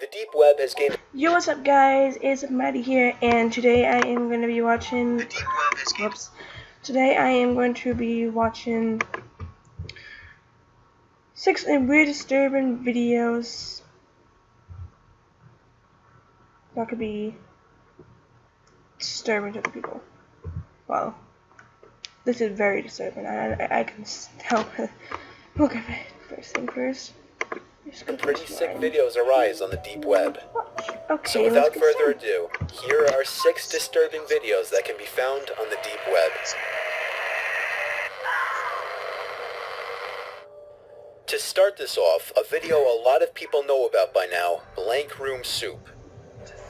The deep web has gained. Yo, what's up, guys? It's Maddie here, and today I am going to be watching. Whoops. Today I am going to be watching 6 weird, disturbing videos that could be disturbing to other people. Well, this is very disturbing. I can tell. Look at it. First thing first. Pretty sick videos arise on the deep web. Okay, So without further ado, here are 6 disturbing videos that can be found on the deep web. To start this off, a video a lot of people know about by now, Blank Room Soup.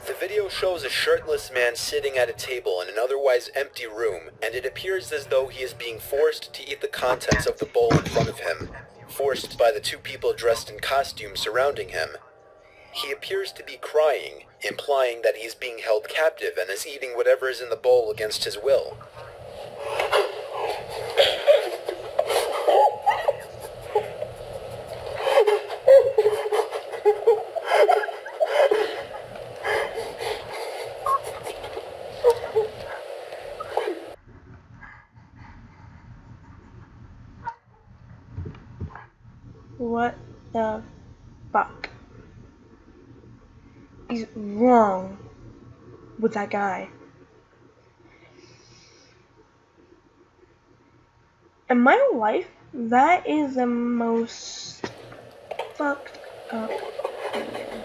The video shows a shirtless man sitting at a table in an otherwise empty room, and it appears as though he is being forced to eat the contents of the bowl in front of him, forced by the 2 people dressed in costumes surrounding him. He appears to be crying, implying that he is being held captive and is eating whatever is in the bowl against his will. What the fuck is wrong with that guy? In my life, that is the most fucked up video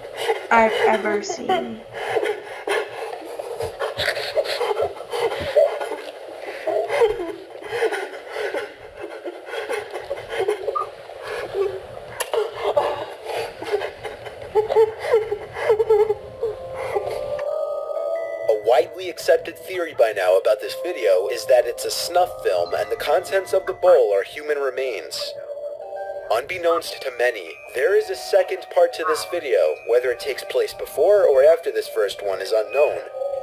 I've ever seen. Widely accepted theory by now about this video is that it's a snuff film and the contents of the bowl are human remains. Unbeknownst to many, there is a second part to this video. Whether it takes place before or after this first one is unknown.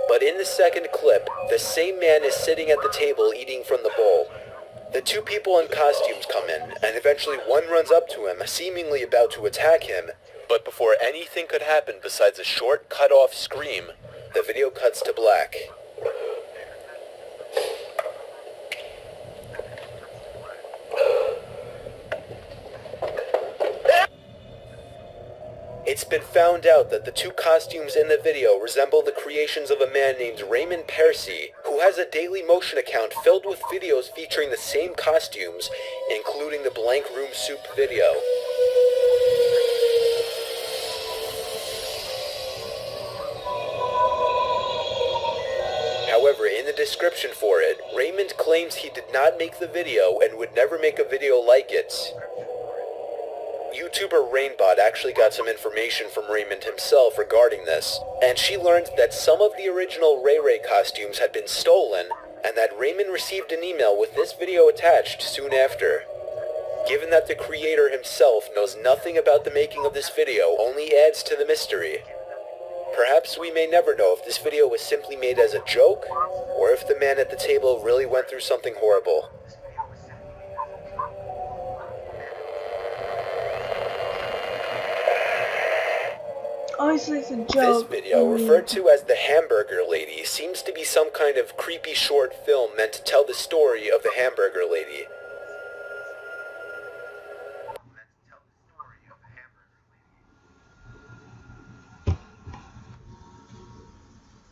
But in the second clip, the same man is sitting at the table eating from the bowl. The 2 people in costumes come in, and eventually one runs up to him, seemingly about to attack him. But before anything could happen besides a short, cut-off scream, the video cuts to black. It's been found out that the 2 costumes in the video resemble the creations of a man named Raymond Persy, who has a Daily Motion account filled with videos featuring the same costumes, including the Blank Room Soup video. However, in the description for it, Raymond claims he did not make the video and would never make a video like it. YouTuber Rainbot actually got some information from Raymond himself regarding this, and she learned that some of the original Ray Ray costumes had been stolen, and that Raymond received an email with this video attached soon after. Given that the creator himself knows nothing about the making of this video only adds to the mystery. Perhaps we may never know if this video was simply made as a joke, or if the man at the table really went through something horrible. Obviously, it's a joke. This video, referred to as the Hamburger Lady, seems to be some kind of creepy short film meant to tell the story of the Hamburger Lady.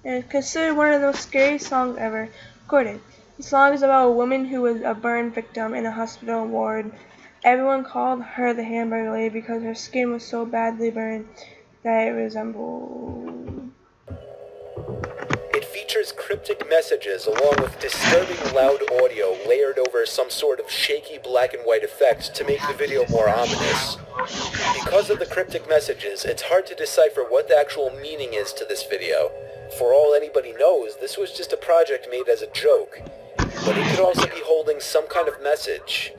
And it's considered one of the most scariest songs ever recorded. The song is about a woman who was a burn victim in a hospital ward. Everyone called her the Hamburger Lady because her skin was so badly burned that it resembled. It features cryptic messages along with disturbing loud audio layered over some sort of shaky black and white effect to make the video more ominous. Because of the cryptic messages, it's hard to decipher what the actual meaning is to this video. For all anybody knows, this was just a project made as a joke, but it could also be holding some kind of message.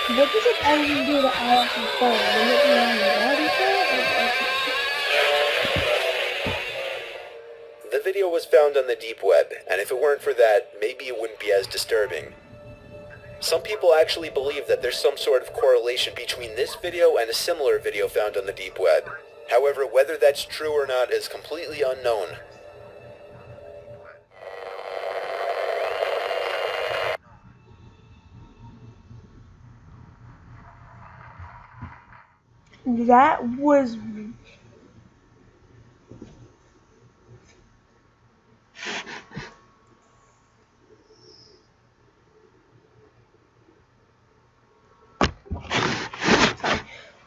What does it anything to do with the eyelashes phone? Does it mean on reality show or The video was found on the deep web, and if it weren't for that, maybe it wouldn't be as disturbing. Some people actually believe that there's some sort of correlation between this video and a similar video found on the deep web. However, whether that's true or not is completely unknown. that was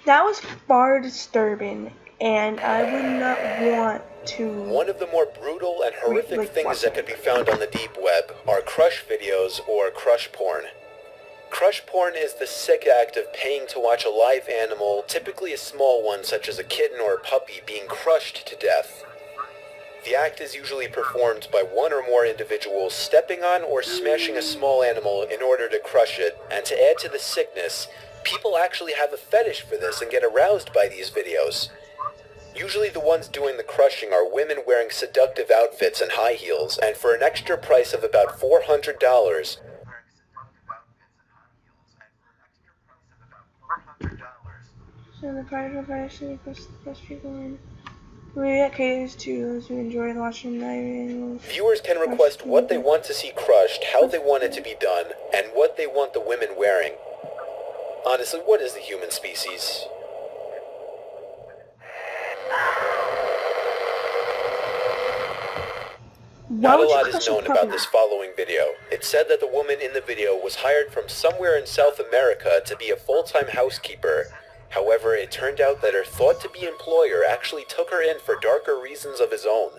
that was far disturbing, and I would not want to. One of the more brutal and horrific things that could be found on the deep web are crush videos or crush porn. Crush porn is the sick act of paying to watch a live animal, typically a small one such as a kitten or a puppy, being crushed to death. The act is usually performed by one or more individuals stepping on or smashing a small animal in order to crush it, and to add to the sickness, people actually have a fetish for this and get aroused by these videos. Usually the ones doing the crushing are women wearing seductive outfits and high heels, and for an extra price of about $400, So the part of actually plus people in. We that caters to those who enjoy watching live animals. viewers can request what they want to see crushed, how they want it to be done, and what they want the women wearing. Honestly, what is the human species? Not a lot is known about this following video. It said that the woman in the video was hired from somewhere in South America to be a full-time housekeeper. However, it turned out that her thought-to-be employer actually took her in for darker reasons of his own.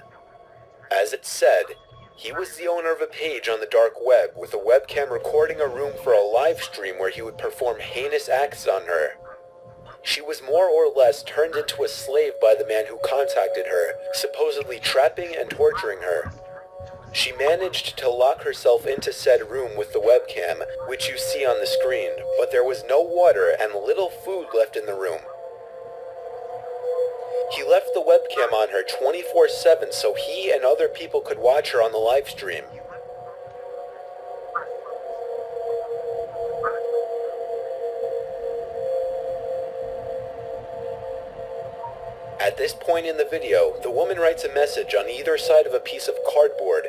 As it said, he was the owner of a page on the dark web with a webcam recording a room for a live stream where he would perform heinous acts on her. She was more or less turned into a slave by the man who contacted her, supposedly trapping and torturing her. She managed to lock herself into said room with the webcam, which you see on the screen, but there was no water and little food left in the room. He left the webcam on her 24/7 so he and other people could watch her on the live stream. At this point in the video, the woman writes a message on either side of a piece of cardboard.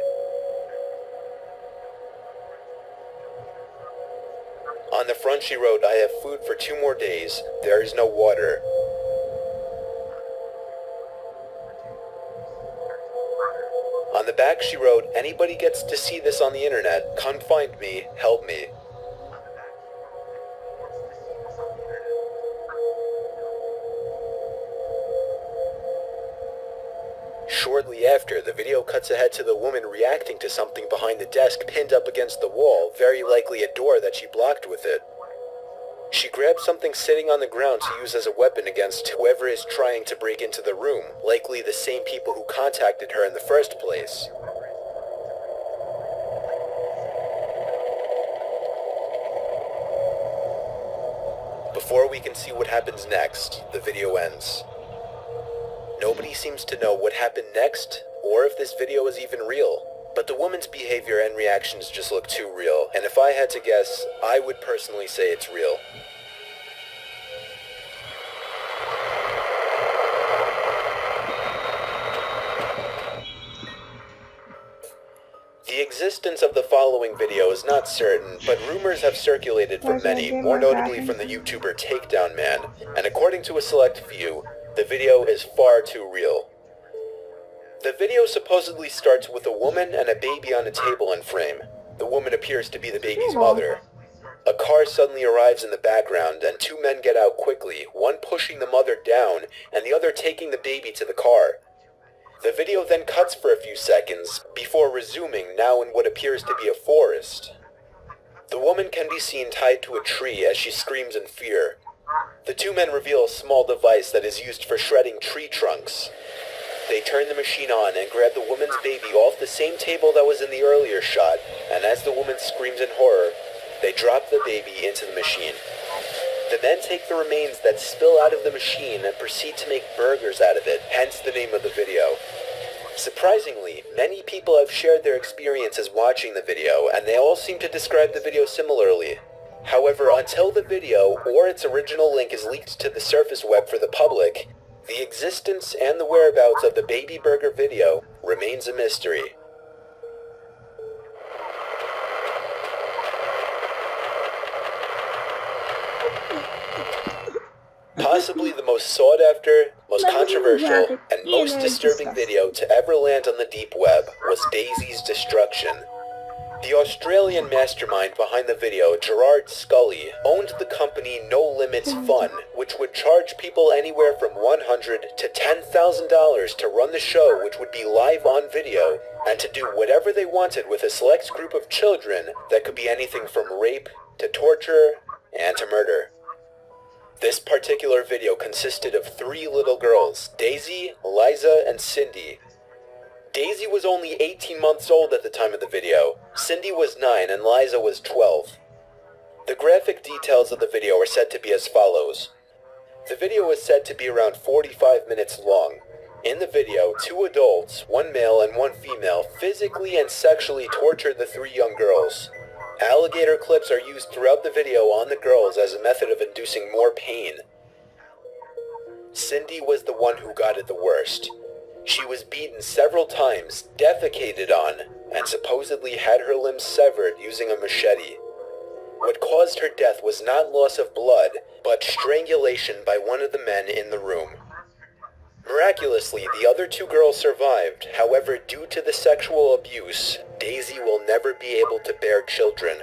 On the front she wrote, "I have food for 2 more days. There is no water." On the back she wrote, "Anybody gets to see this on the internet, come find me, help me." Shortly after, the video cuts ahead to the woman reacting to something behind the desk pinned up against the wall, very likely a door that she blocked with it. She grabs something sitting on the ground to use as a weapon against whoever is trying to break into the room, likely the same people who contacted her in the first place. Before we can see what happens next, the video ends. Nobody seems to know what happened next, or if this video is even real. But the woman's behavior and reactions just look too real, and if I had to guess, I would personally say it's real. The existence of the following video is not certain, but rumors have circulated from many, more notably from the YouTuber Takedown Man, and according to a select few, the video is far too real. The video supposedly starts with a woman and a baby on a table in frame. The woman appears to be the baby's mother. A car suddenly arrives in the background and 2 men get out quickly, one pushing the mother down and the other taking the baby to the car. The video then cuts for a few seconds before resuming, now in what appears to be a forest. The woman can be seen tied to a tree as she screams in fear. The 2 men reveal a small device that is used for shredding tree trunks. They turn the machine on and grab the woman's baby off the same table that was in the earlier shot, and as the woman screams in horror, They drop the baby into the machine. The men take the remains that spill out of the machine and proceed to make burgers out of it, hence the name of the video. Surprisingly, many people have shared their experiences watching the video, and they all seem to describe the video similarly. However, until the video or its original link is leaked to the surface web for the public, the existence and the whereabouts of the baby burger video remains a mystery. Possibly the most sought after, most controversial, and most disturbing video to ever land on the deep web was Daisy's destruction. The Australian mastermind behind the video, Gerard Scully, owned the company No Limits Fun, which would charge people anywhere from $100 to $10,000 to run the show, which would be live on video, and to do whatever they wanted with a select group of children that could be anything from rape to torture and to murder. This particular video consisted of 3 little girls, Daisy, Liza, and Cindy. Daisy was only 18 months old at the time of the video, Cindy was 9, and Liza was 12. The graphic details of the video are said to be as follows. The video is said to be around 45 minutes long. In the video, 2 adults, 1 male and 1 female, physically and sexually tortured the 3 young girls. Alligator clips are used throughout the video on the girls as a method of inducing more pain. Cindy was the one who got it the worst. She was beaten several times, defecated on, and supposedly had her limbs severed using a machete. What caused her death was not loss of blood, but strangulation by one of the men in the room. Miraculously, the other 2 girls survived. However, due to the sexual abuse, Daisy will never be able to bear children.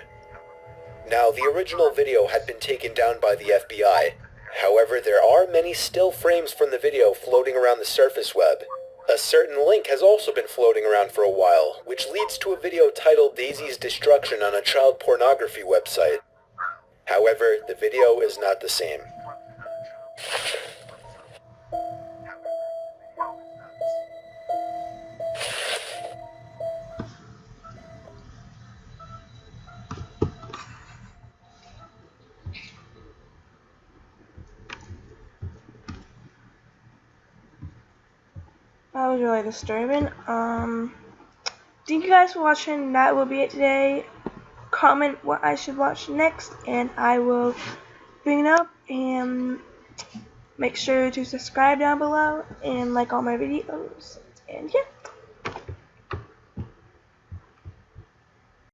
Now, the original video had been taken down by the FBI. However, there are many still frames from the video floating around the surface web. A certain link has also been floating around for a while, which leads to a video titled Daisy's Destruction on a child pornography website. However, the video is not the same. That was really disturbing. Thank you guys for watching. That will be it today. Comment what I should watch next, and I will bring it up. And make sure to subscribe down below and like all my videos. And yeah.